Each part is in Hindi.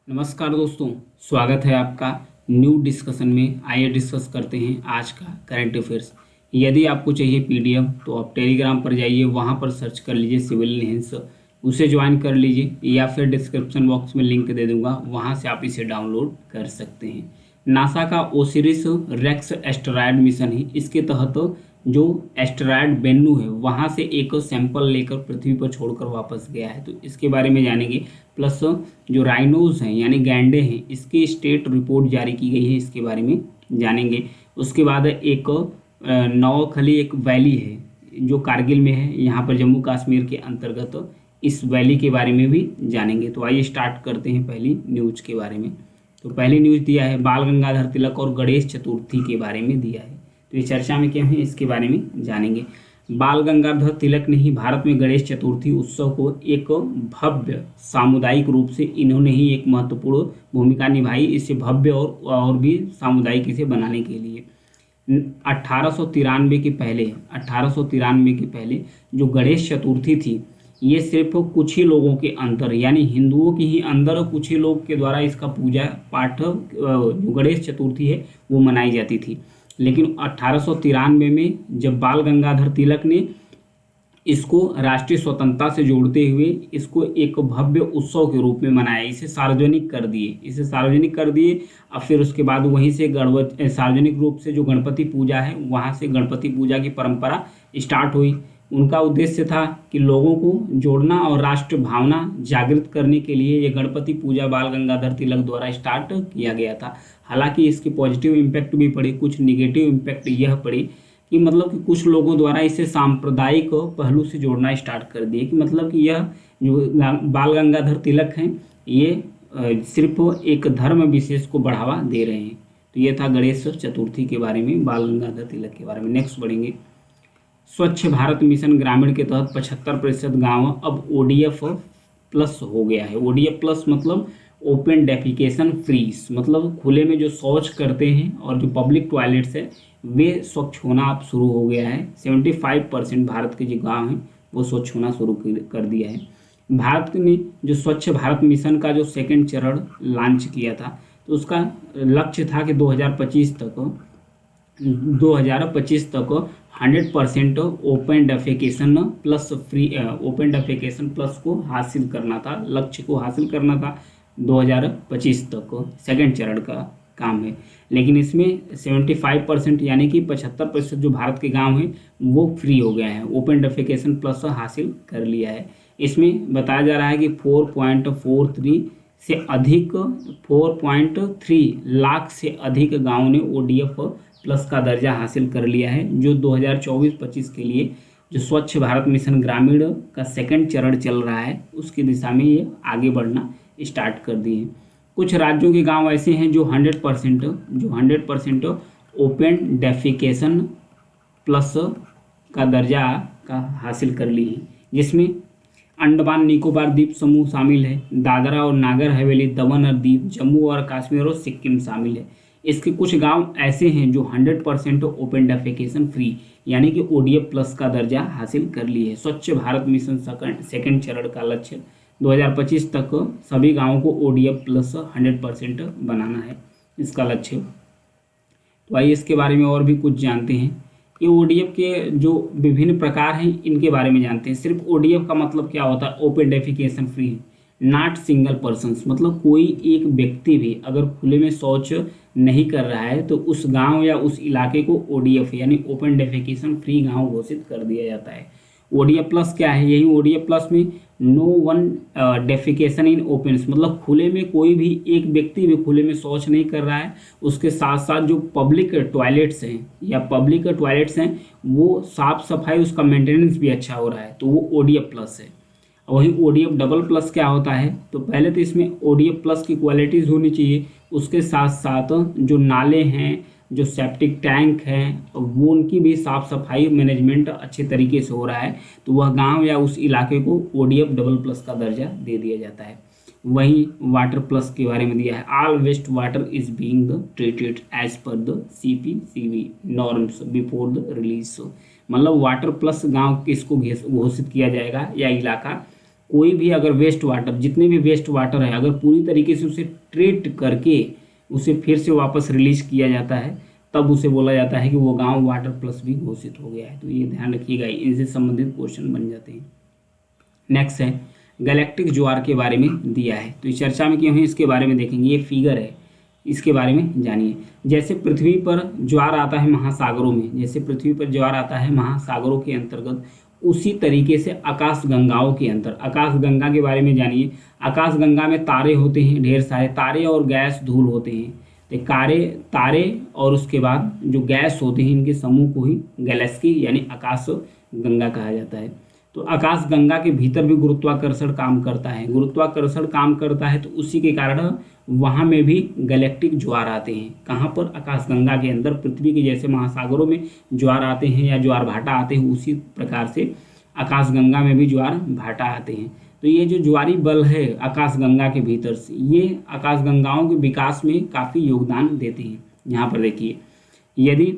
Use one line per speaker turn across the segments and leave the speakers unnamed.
नमस्कार दोस्तों, स्वागत है आपका न्यू डिस्कशन में। आइए डिस्कस करते हैं आज का करंट अफेयर्स। यदि आपको चाहिए पीडीएफ तो आप टेलीग्राम पर जाइए, वहां पर सर्च कर लीजिए सिविल एलियंस, उसे ज्वाइन कर लीजिए या फिर डिस्क्रिप्शन बॉक्स में लिंक दे दूंगा, वहां से आप इसे डाउनलोड कर सकते हैं। नासा का ओसिरिस रेक्स एस्टेरॉयड मिशन है। इसके तहत जो एस्टेरॉयड बेन्नू है वहां से एक सैंपल लेकर पृथ्वी पर छोड़कर वापस गया है, तो इसके बारे में जानेंगे। प्लस जो राइनोज हैं यानी गैंडे हैं, इसकी स्टेट रिपोर्ट जारी की गई है, इसके बारे में जानेंगे। उसके बाद एक नौखली एक वैली है जो कारगिल में है, यहाँ पर जम्मू कश्मीर के अंतर्गत। इस वैली के बारे में भी जानेंगे। तो आइए स्टार्ट करते हैं पहली न्यूज के बारे में। तो पहली न्यूज दिया है बाल गंगाधर तिलक और गणेश चतुर्थी के बारे में दिया है। तो ये चर्चा में क्या है, इसके बारे में जानेंगे। बाल गंगाधर तिलक ने ही भारत में गणेश चतुर्थी उत्सव को एक भव्य सामुदायिक रूप से इन्होंने ही एक महत्वपूर्ण भूमिका निभाई, इसे भव्य और भी सामुदायिक इसे बनाने के लिए। 1893 के पहले जो गणेश चतुर्थी थी, ये सिर्फ कुछ ही लोगों के अंदर यानी हिंदुओं के ही अंदर कुछ ही लोग के द्वारा इसका पूजा पाठ जो गणेश चतुर्थी है वो मनाई जाती थी। लेकिन 1893 में जब बाल गंगाधर तिलक ने इसको राष्ट्रीय स्वतंत्रता से जोड़ते हुए इसको एक भव्य उत्सव के रूप में मनाया, इसे सार्वजनिक कर दिए। अब फिर उसके बाद वहीं से सार्वजनिक रूप से जो गणपति पूजा है, वहाँ से गणपति पूजा की परंपरा स्टार्ट हुई। उनका उद्देश्य था कि लोगों को जोड़ना और राष्ट्र भावना जागृत करने के लिए ये गणपति पूजा बाल गंगाधर तिलक द्वारा स्टार्ट किया गया था। हालांकि इसके पॉजिटिव इम्पैक्ट भी पड़े, कुछ निगेटिव इम्पैक्ट यह पड़े कि मतलब कि कुछ लोगों द्वारा इसे सांप्रदायिक पहलू से जोड़ना स्टार्ट कर दिए कि मतलब कि यह जो बाल गंगाधर तिलक हैं ये सिर्फ एक धर्म विशेष को बढ़ावा दे रहे हैं। तो ये था गणेश चतुर्थी के बारे में, बाल गंगाधर तिलक के बारे में। नेक्स्ट बढ़ेंगे। स्वच्छ भारत मिशन ग्रामीण के तहत 75% गाँव अब ODF प्लस हो गया है। ODF प्लस मतलब ओपन डेफिकेशन फ्री, मतलब खुले में जो शौच करते हैं और जो पब्लिक टॉयलेट्स है वे स्वच्छ होना अब शुरू हो गया है। 75% भारत के जो गांव हैं वो स्वच्छ होना शुरू कर दिया है। भारत ने जो स्वच्छ भारत मिशन का जो सेकंड चरण लॉन्च किया था, तो उसका लक्ष्य था कि 2025 तक 100% ओपन डेफिकेशन प्लस को हासिल करना था, लक्ष्य को हासिल करना था 2025 तक। सेकंड चरण का काम है, लेकिन इसमें 75% यानी कि 75% जो भारत के गांव हैं वो फ्री हो गए हैं, ओपन डेफिकेशन प्लस हासिल कर लिया है। इसमें बताया जा रहा है कि 4.3 लाख से अधिक गाँव ने ODF प्लस का दर्जा हासिल कर लिया है, जो 2024-25 के लिए जो स्वच्छ भारत मिशन ग्रामीण का सेकंड चरण चल रहा है उसकी दिशा में ये आगे बढ़ना स्टार्ट कर दिए। कुछ राज्यों के गांव ऐसे हैं जो 100% ओपन डेफिकेशन प्लस का दर्जा का हासिल कर ली है, जिसमें अंडमान निकोबार द्वीप समूह शामिल है, दादरा और नागर हवेली, दमन और दीव, जम्मू और कश्मीर और सिक्किम शामिल है। इसके कुछ गांव ऐसे हैं जो 100% ओपन डेफिकेशन फ्री यानी कि ODF प्लस का दर्जा हासिल कर लिए है। स्वच्छ भारत मिशन सेकंड चरण का लक्ष्य 2025 तक सभी गांवों को ODF प्लस 100% बनाना है, इसका लक्ष्य। तो आइए इसके बारे में और भी कुछ जानते हैं। ये ODF के जो विभिन्न प्रकार हैं इनके बारे में जानते हैं। सिर्फ ODF का मतलब क्या होता है, open defecation free, not single persons, मतलब कोई एक व्यक्ति भी अगर खुले में शौच नहीं कर रहा है तो उस गांव या उस इलाके को ODF यानी ओपन डेफिकेशन फ्री गांव घोषित कर दिया जाता है। ODF प्लस क्या है, यही ODF प्लस में नो वन डेफिकेशन इन ओपन्स, मतलब खुले में कोई भी एक व्यक्ति भी खुले में शौच नहीं कर रहा है। उसके साथ साथ जो पब्लिक टॉयलेट्स हैं वो साफ सफाई उसका मेंटेनेंस भी अच्छा हो रहा है, तो वो ODF प्लस है। वही ODF डबल प्लस क्या होता है, तो पहले तो इसमें ODF प्लस की क्वालिटीज़ होनी चाहिए, उसके साथ साथ जो नाले हैं, जो सेप्टिक टैंक हैं, वो उनकी भी साफ़ सफाई मैनेजमेंट अच्छे तरीके से हो रहा है, तो वह गांव या उस इलाके को ODF डबल प्लस का दर्जा दे दिया जाता है। वहीं वाटर प्लस के बारे में दिया है, all waste water is being treated as per the CPCB norms before the release, मतलब वाटर प्लस गांव किसको घोषित किया जाएगा या इलाका कोई भी अगर वेस्ट वाटर, जितने भी वेस्ट वाटर है, अगर पूरी तरीके से उसे ट्रीट करके उसे फिर से वापस रिलीज किया जाता है, तब उसे बोला जाता है कि वो गांव वाटर प्लस भी घोषित हो गया है। तो ये ध्यान रखिएगा, इनसे संबंधित क्वेश्चन बन जाते हैं। नेक्स्ट है गैलेक्टिक ज्वार के बारे में दिया है, तो इस चर्चा में क्यों है इसके बारे में देखेंगे। ये फिगर है, इसके बारे में जानिए। जैसे पृथ्वी पर ज्वार आता है महासागरों में, जैसे पृथ्वी पर ज्वार आता है महासागरों के अंतर्गत, उसी तरीके से आकाश गंगाओं के अंतर, आकाश गंगा के बारे में जानिए। आकाश गंगा में तारे होते हैं, ढेर सारे तारे और गैस धूल होते हैं। तो तारे और उसके बाद जो गैस होते हैं, इनके समूह को ही गैलेक्सी यानी आकाश गंगा कहा जाता है। तो आकाश गंगा के भीतर भी गुरुत्वाकर्षण काम करता है, गुरुत्वाकर्षण काम करता है, तो उसी के कारण वहाँ में भी गैलेक्टिक ज्वार आते हैं। कहाँ पर? आकाश गंगा के अंदर। पृथ्वी के जैसे महासागरों में ज्वार आते हैं या ज्वार भाटा आते हैं, उसी प्रकार से आकाश गंगा में भी ज्वार भाटा आते हैं। तो ये जो ज्वारी बल है आकाश गंगा के भीतर से, ये आकाश गंगाओं के विकास में काफ़ी योगदान देते हैं। यहाँ पर देखिए, यदि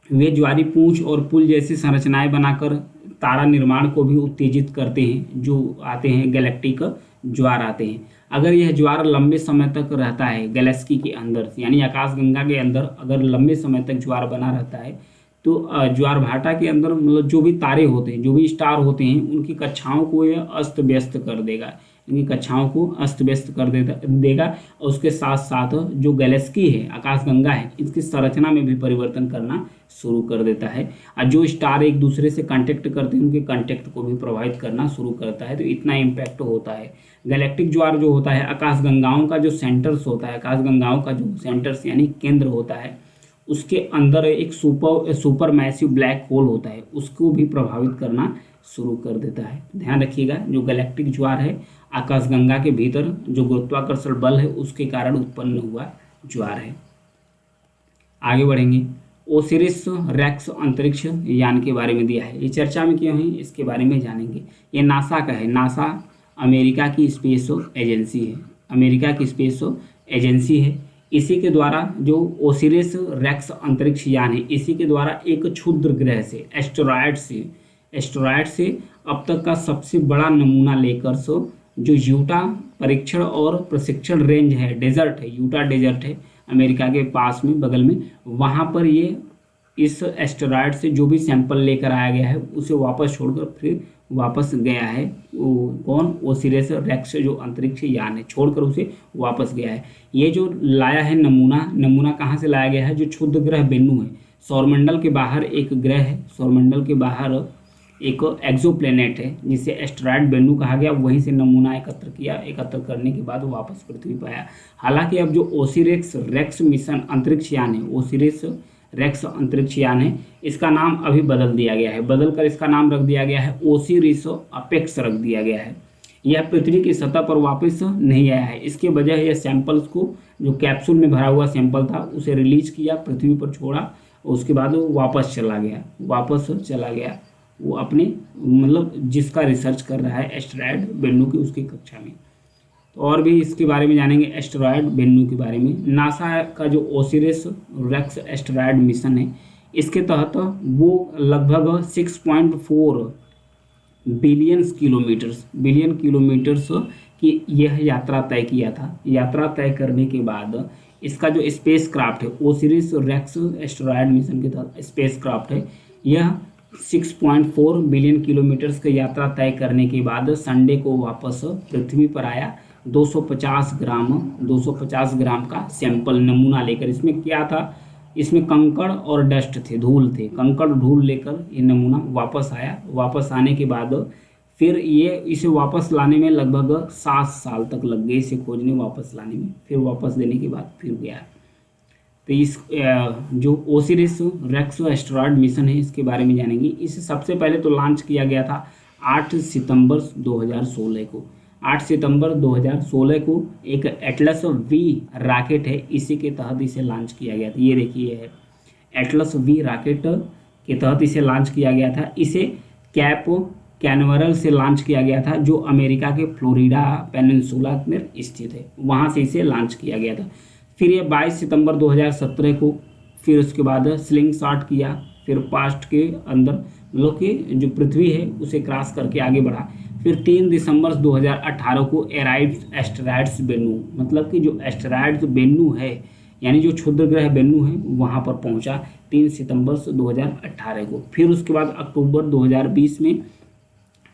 वे ज्वारी पूंछ और पुल जैसी संरचनाएं बनाकर तारा निर्माण को भी उत्तेजित करते हैं, जो आते हैं गैलेक्टिक ज्वार आते हैं। अगर यह ज्वार लंबे समय तक रहता है गैलेक्सी के अंदर, यानी आकाशगंगा के अंदर अगर लंबे समय तक ज्वार बना रहता है, तो ज्वार भाटा के अंदर मतलब जो भी तारे होते हैं, जो भी स्टार होते हैं, उनकी कक्षाओं को यह अस्त व्यस्त कर देगा, इनकी कक्षाओं को अस्त व्यस्त कर देगा। और उसके साथ साथ जो गैलेक्सी है, आकाशगंगा है, इसकी संरचना में भी परिवर्तन करना शुरू कर देता है। और जो स्टार एक दूसरे से कांटेक्ट करते हैं, उनके कांटेक्ट को भी प्रभावित करना शुरू करता है। तो इतना इम्पैक्ट होता है। गैलेक्टिक ज्वार जो होता है, आकाशगंगाओं का जो सेंटर्स होता है, आकाशगंगाओं का जो सेंटर्स यानी केंद्र होता है, उसके अंदर एक सुपर मैसिव ब्लैक होल होता है, उसको भी प्रभावित करना शुरू कर देता है। ध्यान रखिएगा, जो गैलेक्टिक ज्वार है आकाशगंगा के भीतर जो गुरुत्वाकर्षण बल है उसके कारण उत्पन्न हुआ ज्वार है। आगे बढ़ेंगे। ओसिरिस रेक्स अंतरिक्ष यान के बारे में दिया है, ये चर्चा में क्यों है इसके बारे में जानेंगे। ये नासा का है, नासा अमेरिका की स्पेस एजेंसी है, अमेरिका की स्पेस एजेंसी है। इसी के द्वारा जो ओसिरिस रेक्स अंतरिक्ष यान है, इसी के द्वारा एक क्षुद्र ग्रह से एस्टेरॉयड से अब तक का सबसे बड़ा नमूना लेकर जो यूटा परीक्षण और प्रशिक्षण रेंज है, डेजर्ट है, यूटा डेजर्ट है अमेरिका के पास में, बगल में, वहाँ पर ये इस एस्टेरॉयड से जो भी सैंपल लेकर आया गया है उसे वापस छोड़कर फिर वापस गया है। कौन? ओसिरिस रेक्स जो अंतरिक्ष यान है, छोड़कर उसे वापस गया है। ये जो लाया है नमूना कहाँ से लाया गया है? जो क्षुद्र ग्रह बेन्नू है, सौरमंडल के बाहर एक ग्रह है, सौरमंडल के बाहर एक एक्सोप्लैनेट है जिसे एस्टेरॉयड बेन्नू कहा गया, वहीं से नमूना एकत्र किया, एकत्र करने के बाद वापस पृथ्वी पर आया। हालांकि अब जो ओसिरिस रेक्स मिशन अंतरिक्ष यान है, ओसिरिस रेक्स अंतरिक्ष यान है, इसका नाम अभी बदल दिया गया है, बदलकर इसका नाम रख दिया गया है ओसिरिस अपेक्स रख दिया गया है। यह पृथ्वी की सतह पर वापस नहीं आया है, इसके वजह यह सैंपल्स को, जो कैप्सूल में भरा हुआ सैंपल था, उसे रिलीज किया, पृथ्वी पर छोड़ा, उसके बाद वो वापस चला गया वो अपने मतलब जिसका रिसर्च कर रहा है एस्टेरॉयड बेन्नू की, उसकी कक्षा में। तो और भी इसके बारे में जानेंगे एस्टेरॉयड बेन्नू के बारे में। नासा का जो ओसिरिस रेक्स एस्टेरॉयड मिशन है, इसके तहत वो लगभग 6.4 बिलियन किलोमीटर्स की यह यात्रा तय किया था। यात्रा तय करने के बाद इसका जो स्पेस क्राफ्ट है, ओसिरिस रेक्स एस्टेरॉयड मिशन के तहत स्पेस क्राफ्ट है, यह 6.4 बिलियन किलोमीटर्स की यात्रा तय करने के बाद संडे को वापस पृथ्वी पर आया 250 ग्राम का सैंपल नमूना लेकर। इसमें क्या था? इसमें कंकड़ और डस्ट थे, धूल थे, कंकड़ धूल लेकर ये नमूना वापस आया। वापस आने के बाद फिर इसे वापस लाने में लगभग 7 साल तक लग गए, इसे खोजने वापस लाने में, फिर वापस देने के बाद फिर गया। तो इस जो ओसिरिस रेक्स एस्टेरॉयड मिशन है इसके बारे में जानेंगे। इसे सबसे पहले तो लॉन्च किया गया था 8 सितंबर 2016 को। 8 सितंबर 2016 को एक एटलस वी रॉकेट है, इसी के तहत इसे लॉन्च किया गया था। ये देखिए है एटलस वी रॉकेट के तहत इसे लॉन्च किया गया था। इसे कैप कैनवरल से लॉन्च किया गया था, जो अमेरिका के फ्लोरिडा पेनिनसुला में स्थित है, वहाँ से इसे लॉन्च किया गया था। फिर ये 22 सितंबर 2017 को फिर उसके बाद स्लिंग शॉट किया, फिर पास्ट के अंदर मतलब कि जो पृथ्वी है उसे क्रॉस करके आगे बढ़ा। फिर 3 दिसंबर 2018 को अराइव्ड एस्टेरॉयड्स बेन्नू, मतलब कि जो एस्टेरॉयड्स बेन्नू है यानी जो क्षुद्र ग्रह बेन्नू है वहाँ पर पहुँचा 3 सितंबर 2018 को। फिर उसके बाद अक्टूबर 2020 में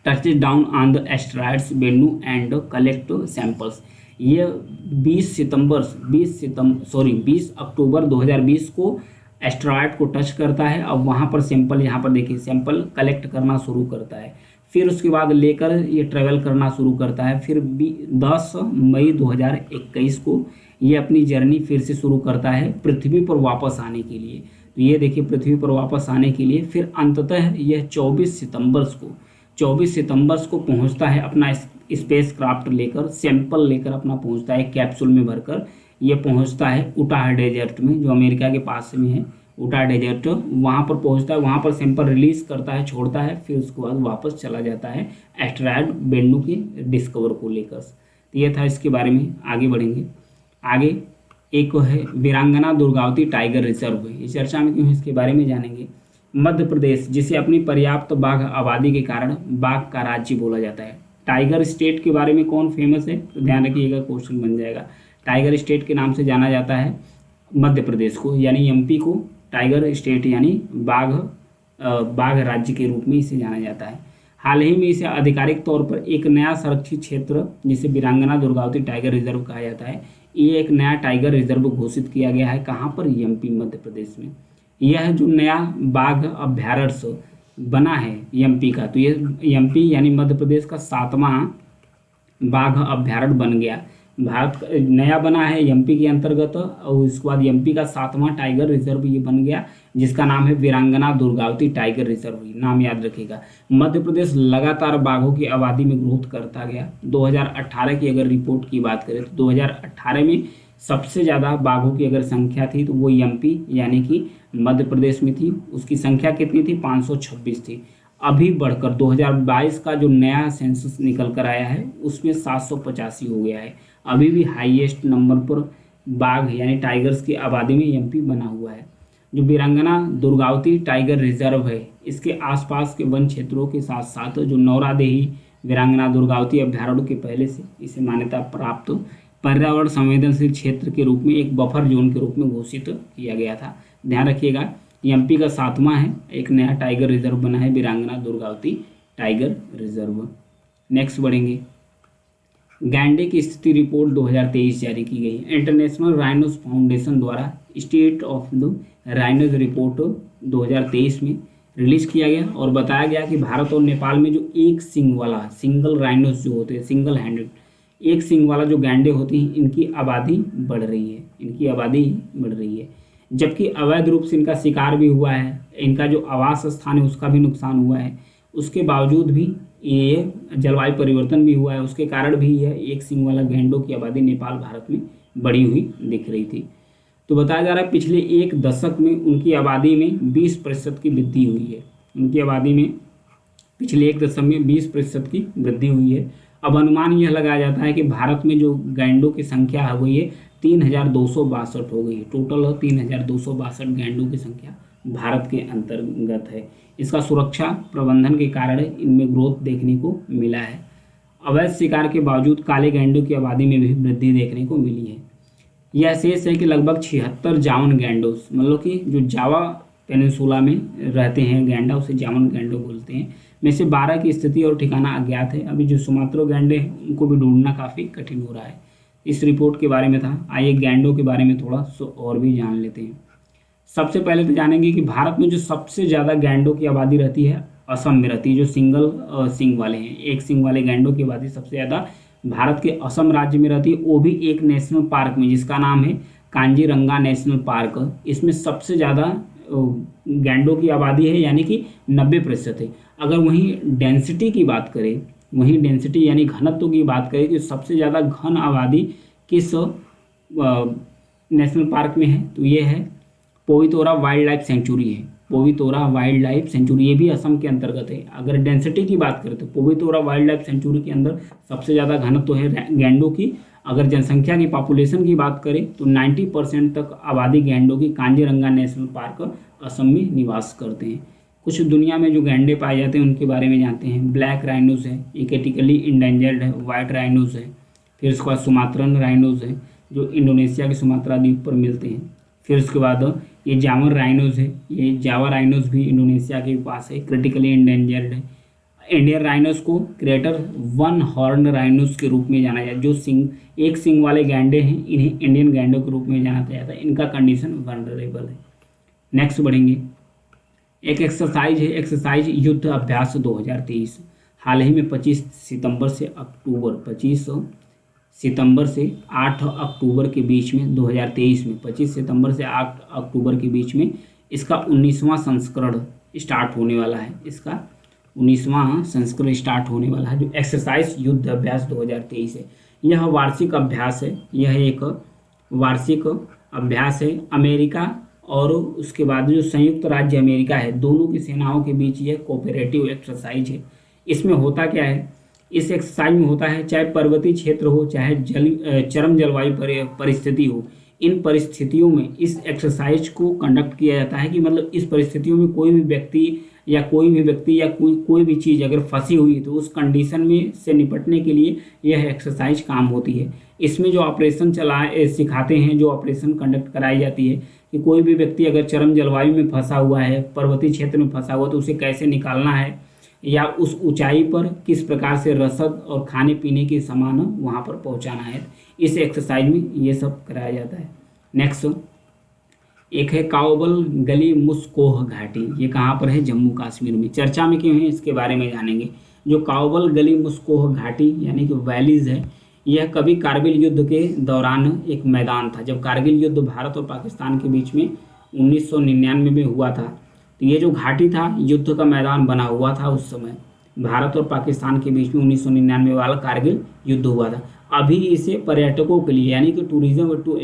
touches down on the asteroids Bennu and collect samples. ये 20 अक्टूबर 2020 को एस्टेरॉयड को टच करता है। अब वहाँ पर सैंपल, यहाँ पर देखिए सैंपल कलेक्ट करना शुरू करता है। फिर उसके बाद लेकर ये ट्रेवल करना शुरू करता है। फिर 10 मई 2021 को ये अपनी जर्नी फिर से शुरू करता है पृथ्वी पर वापस आने के लिए। तो ये देखिए पृथ्वी पर वापस आने के लिए फिर अंततः यह 24 सितंबर को पहुंचता है अपना स्पेस क्राफ्ट लेकर, सैंपल लेकर अपना पहुंचता है कैप्सूल में भरकर। ये पहुंचता है उटाह डेजर्ट में, जो अमेरिका के पास में है उटाह डेजर्ट। वहाँ पर पहुंचता है, वहाँ पर सैंपल रिलीज करता है, छोड़ता है, फिर उसके बाद वापस चला जाता है एस्टेरॉयड बेन्नू के डिस्कवर को लेकर। तो ये था इसके बारे में। आगे बढ़ेंगे। आगे एक है वीरांगना दुर्गावती टाइगर रिजर्व। इस चर्चा में क्यों, इसके बारे में जानेंगे। मध्य प्रदेश, जिसे अपनी पर्याप्त बाघ आबादी के कारण बाघ का राज्य बोला जाता है। टाइगर स्टेट के बारे में कौन फेमस है, तो ध्यान रखिएगा, क्वेश्चन बन जाएगा। टाइगर स्टेट के नाम से जाना जाता है मध्य प्रदेश को, यानी एमपी को टाइगर स्टेट यानी बाघ राज्य के रूप में इसे जाना जाता है। हाल ही में इसे आधिकारिक तौर पर एक नया संरक्षित क्षेत्र जिसे वीरांगना दुर्गावती टाइगर रिजर्व कहा जाता है, ये एक नया टाइगर रिजर्व घोषित किया गया है। कहाँ पर, एमपी मध्य प्रदेश में। यह जो नया बाघ अभ्यारण्य बना है एमपी का, तो ये एमपी यानी मध्य प्रदेश का 7वां बाघ अभ्यारण्य बन गया। भारत नया बना है एमपी के अंतर्गत, और उसके बाद एमपी का 7वां टाइगर रिजर्व ये बन गया, जिसका नाम है वीरांगना दुर्गावती टाइगर रिजर्व। नाम याद रखिएगा। मध्य प्रदेश लगातार बाघों की आबादी में ग्रोथ करता गया। 2018 की अगर रिपोर्ट की बात करें तो 2018 में सबसे ज़्यादा बाघों की अगर संख्या थी तो वो एमपी यानी कि मध्य प्रदेश में थी। उसकी संख्या कितनी थी, 526 थी। अभी बढ़कर 2022 का जो नया सेंसस निकल कर आया है उसमें 785 हो गया है। अभी भी हाईएस्ट नंबर पर बाघ यानी टाइगर्स की आबादी में एमपी बना हुआ है। जो वीरांगना दुर्गावती टाइगर रिजर्व है, इसके आसपास के वन क्षेत्रों के साथ साथ जो नौरादेही वीरांगना दुर्गावती अभ्यारण्य के पहले से इसे मान्यता प्राप्त पर्यावरण संवेदनशील क्षेत्र के रूप में एक बफर जोन के रूप में घोषित किया गया था। ध्यान रखिएगा, एमपी का 7वां है, एक नया टाइगर रिजर्व बना है वीरांगना दुर्गावती टाइगर रिजर्व। नेक्स्ट बढ़ेंगे। गैंडे की स्थिति रिपोर्ट 2023 जारी की गई। इंटरनेशनल राइनोस फाउंडेशन द्वारा state of the rhinos report 2023 में रिलीज किया गया और बताया गया कि भारत और नेपाल में जो एक सिंग वाला सिंगल राइनोस जो होते हैं, सिंगल हैंडेड एक सिंग वाला जो गैंडे होती हैं, इनकी आबादी बढ़ रही है। जबकि अवैध रूप से इनका शिकार भी हुआ है, इनका जो आवास स्थान है उसका भी नुकसान हुआ है। उसके बावजूद भी ये जलवायु परिवर्तन भी हुआ है, उसके कारण भी यह एक सिंग वाला गैंडों की आबादी नेपाल भारत में बढ़ी हुई दिख रही थी। तो बताया जा रहा है पिछले एक दशक में उनकी आबादी में 20% की वृद्धि हुई है। उनकी आबादी में पिछले एक दशक में 20% की वृद्धि हुई है। अब अनुमान यह लगाया जाता है कि भारत में जो गैंडों की संख्या हो गई है 3262 हो गई है। टोटल 3262 गैंडों की संख्या भारत के अंतर्गत है। इसका सुरक्षा प्रबंधन के कारण इनमें ग्रोथ देखने को मिला है। अवैध शिकार के बावजूद काले गैंडों की आबादी में भी वृद्धि देखने को मिली है। यह शेष है कि लगभग 76 जावन गैंडोस, मतलब कि जो जावा पेनिनसुला में रहते हैं गैंडा, उसे जावन गैंडो बोलते हैं, में से 12 की स्थिति और ठिकाना अज्ञात है। अभी जो सुमात्रा गैंडे हैं उनको भी ढूंढना काफ़ी कठिन हो रहा है। इस रिपोर्ट के बारे में था। आइए गैंडों के बारे में थोड़ा और भी जान लेते हैं। सबसे पहले तो जानेंगे कि भारत में जो सबसे ज़्यादा गैंडों की आबादी रहती है असम में रहती है। जो सिंगल सिंग वाले हैं, एक सिंग वाले गैंडों की आबादी सबसे ज़्यादा भारत के असम राज्य में रहती है, वो भी एक नेशनल पार्क में जिसका नाम है कांजीरंगा नेशनल पार्क। इसमें सबसे ज़्यादा गैंडों की आबादी है, यानी कि 90% है। अगर वहीं डेंसिटी की बात करें, वहीं डेंसिटी यानी घनत्व की बात करें कि सबसे ज़्यादा घन आबादी किस नेशनल पार्क में है, तो ये है पोवितोरा वाइल्ड लाइफ सेंचुरी है। पोवितोरा वाइल्ड लाइफ सेंचुरी, ये भी असम के अंतर्गत है। अगर डेंसिटी की बात करें तो पोवितोरा वाइल्ड लाइफ सेंचुरी के अंदर सबसे ज़्यादा घनत्व है गैंडों की। अगर जनसंख्या की पॉपुलेशन की बात करें तो 90% तक आबादी गैंडों की कांजीरंगा नेशनल पार्क असम में निवास करते हैं। कुछ दुनिया में जो गैंडे पाए जाते हैं उनके बारे में जानते हैं। ब्लैक राइनोस है, ये क्रिटिकली इंडेंजर्ड है। वाइट राइनोस है। फिर उसके बाद सुमात्रन राइनोस है, जो इंडोनेशिया के सुमात्रा द्वीप पर मिलते हैं। फिर उसके बाद ये जावर राइनोस है, ये जावा राइनोस भी इंडोनेशिया के पास है, क्रिटिकली इंडेंजर्ड है। इंडियन राइनोस को ग्रेटर वन हॉर्न राइनोस के रूप में जाना जाता है। जो एक सिंग वाले गैंडे हैं, इन्हें इंडियन गैंडों के रूप में जाना जाता है। इनका कंडीशन वनरेबल है। नेक्स्ट बढ़ेंगे। एक एक्सरसाइज है, एक्सरसाइज युद्ध अभ्यास 2023। हाल ही में 25 सितंबर से 8 अक्टूबर के बीच में 2023 में 25 सितंबर से 8 अक्टूबर के बीच में इसका 19वां संस्करण स्टार्ट होने वाला है। इसका 19वां संस्करण स्टार्ट होने वाला है, जो एक्सरसाइज युद्ध अभ्यास 2023 है। यह वार्षिक अभ्यास है। यह एक वार्षिक अभ्यास है। अमेरिका और उसके बाद जो संयुक्त राज्य अमेरिका है, दोनों की सेनाओं के बीच यह कोऑपरेटिव एक्सरसाइज है। इसमें होता क्या है, इस एक्सरसाइज में होता है, चाहे पर्वतीय क्षेत्र हो, चाहे चरम जलवायु परिस्थिति हो, इन परिस्थितियों में इस एक्सरसाइज को कंडक्ट किया जाता है कि मतलब इस परिस्थितियों में कोई भी व्यक्ति या कोई भी चीज़ अगर फंसी हुई है तो उस कंडीशन में से निपटने के लिए यह एक्सरसाइज काम होती है। इसमें जो ऑपरेशन सिखाते हैं, जो ऑपरेशन कंडक्ट कराई जाती है कि कोई भी व्यक्ति अगर चरम जलवायु में फंसा हुआ है, पर्वतीय क्षेत्र में फंसा हुआ, तो उसे कैसे निकालना है, या उस ऊंचाई पर किस प्रकार से रसद और खाने पीने के सामान वहाँ पर पहुँचाना है। इस एक्सरसाइज में ये सब कराया जाता है। नेक्स्ट एक है काओबल गली मुस्कोह घाटी। ये कहाँ पर है, जम्मू कश्मीर में। चर्चा में क्यों है, इसके बारे में जानेंगे। जो काओबल गली मुस्कोह घाटी यानी कि वैलीज है, यह कभी कारगिल युद्ध के दौरान एक मैदान था। जब कारगिल युद्ध भारत और पाकिस्तान के बीच में 1999 में हुआ था, तो ये जो घाटी था युद्ध का मैदान बना हुआ था। उस समय भारत और पाकिस्तान के बीच में 1999 वाला कारगिल युद्ध हुआ था। अभी इसे पर्यटकों के लिए यानी कि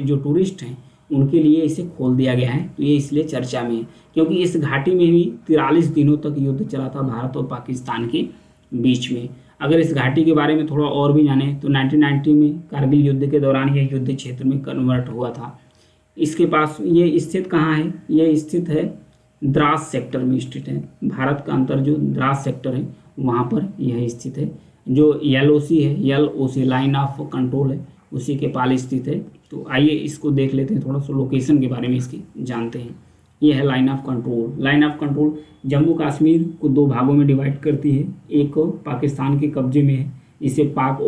जो टूरिस्ट हैं उनके लिए इसे खोल दिया गया है। तो ये इसलिए चर्चा में है क्योंकि इस घाटी में भी 43 दिनों तक युद्ध चला था भारत और पाकिस्तान के बीच में। अगर इस घाटी के बारे में थोड़ा और भी जाने तो 1990 में कारगिल युद्ध के दौरान यह युद्ध क्षेत्र में कन्वर्ट हुआ था। इसके पास ये स्थित कहाँ है, ये स्थित है द्रास सेक्टर में स्थित है। भारत का अंतर जो द्रास सेक्टर है वहाँ पर यह स्थित है। जो LOC है, LOC लाइन ऑफ कंट्रोल है, उसी के पास स्थित है। तो आइए इसको देख लेते हैं, थोड़ा सा लोकेशन के बारे में इसकी जानते हैं। यह है line of control. Line of control Jammu Kashmir को 2 भागों में डिवाइड करती है। एक पाकिस्तान के कब्जे में है, इसे पाक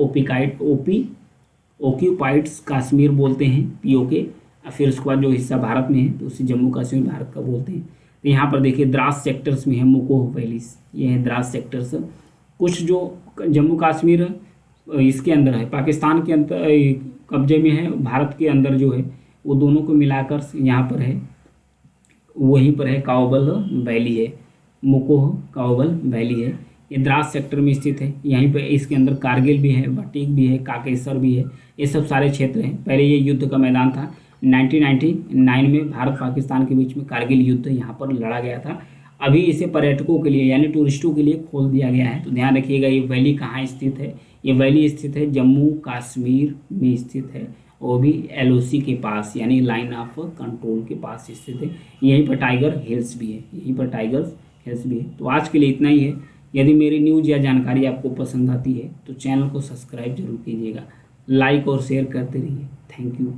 ऑक्यूपाइड्स कश्मीर बोलते हैं, POK। फिर उसके बाद जो हिस्सा भारत में है तो उसे जम्मू कश्मीर भारत का बोलते हैं। तो यहाँ पर देखिए द्रास सेक्टर्स में है मुकोह वैलीज, ये है द्रास सेक्टर्स। कुछ जो जम्मू कश्मीर इसके अंदर है, पाकिस्तान के अंदर कब्जे में है, भारत के अंदर जो है वो दोनों को मिलाकर यहाँ पर है, वहीं पर है काओबल वैली है, मुकोह काओबल वैली है। ये द्रास सेक्टर में स्थित है। यहीं पर इसके अंदर कारगिल भी है, बटीक भी है, काकेसर भी है, ये सब सारे क्षेत्र हैं। पहले ये युद्ध का मैदान था। 1999 में भारत पाकिस्तान के बीच में कारगिल युद्ध यहाँ पर लड़ा गया था। अभी इसे पर्यटकों के लिए यानी टूरिस्टों के लिए खोल दिया गया है। तो ध्यान रखिएगा ये वैली कहाँ स्थित है, ये वैली स्थित है जम्मू कश्मीर में स्थित है, वो भी LOC के पास यानी लाइन ऑफ कंट्रोल के पास स्थित है। यहीं पर टाइगर हिल्स भी है, तो आज के लिए इतना ही है। यदि मेरी न्यूज़ या जानकारी आपको पसंद आती है तो चैनल को सब्सक्राइब जरूर कीजिएगा, लाइक और शेयर करते रहिए। Thank you.